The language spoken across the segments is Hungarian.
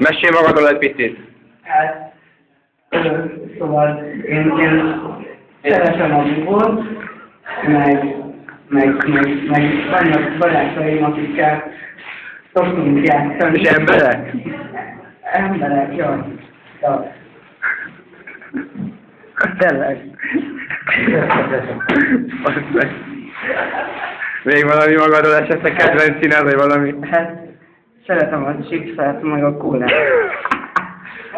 Mesélj magadról egy picit. Hát, szóval én szeretem a bubont, meg vannak barátaim, akikkel szoktunk játszani. És emberek? Emberek, jó. Tényleg. Még valami magadról esetleg kedvenc színed, vagy valami? Hát, szeretem a chipset, meg a kólát.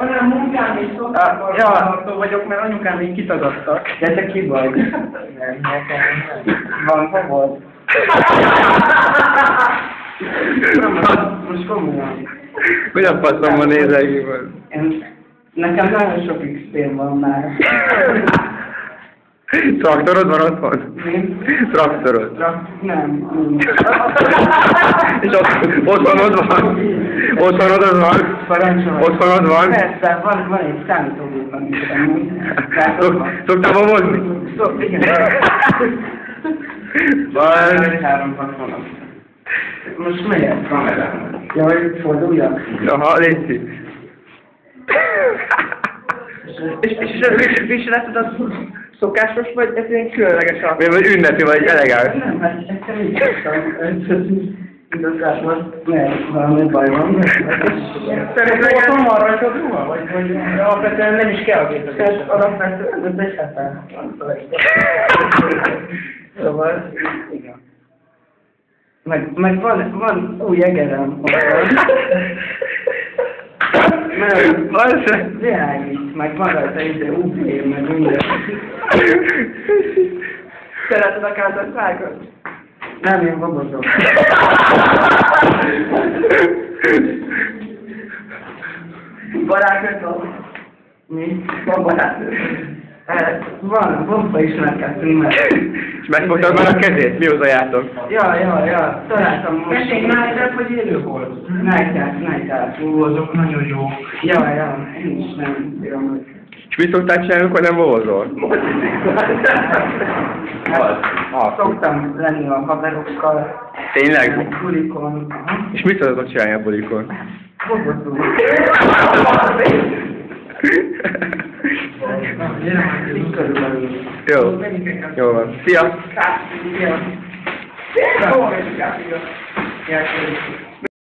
Olyan munkám is szoktam vagyok, mert anyukám még kitagadtak. De te ki vagy? Van fogod? Most komolyan. Hogyan passzomban nézel ki? Nekem nagyon sok XP-m van már. Traktorod van otthon? Mi? Traktorod. Nem. És otthonod van? Otthonod van? Parancsolj. Otthonod van? Persze, van egy számítógép, amit Szoktál bobozni? Igen. Van. 360. Most megyek kamerám. Jaj, forduljak. Aha, légy. És viseleted az szokásos, vagy ez ilyen különleges a... Vagy ünnepi, vagy elegáns? Nem, hát egyszer így szoktam. Igazából nem, valami baj van. Szerintem arra, hogy a ruha, vagy alapvetően nem is kell a gépezés. Alapvetően ez egy hetán. Szóval, igen. Meg van új egerem. Mert világít, meg van rajta ide UV, meg minden. Szereted a kázasságot? Nem, én babozok. Barátnőt? Mi? Van barátnőt? Van, bomba ismerkedtünk meg. És megfogtad már a kezét? Mióta jártok? Ja. Találtam most. Mesélj Night-et, vagy élő volt? Night-et. Azok nagyon jó. Ja, én is nem bírom. És mit szoktál csinálni, amikor nem bózol? Szoktam lenni a haverokkal. Tényleg? Bulikon. És mit szoktak csinálni a bulikon? Bogottul. Körülbelül. Jó van. Szia! Szia!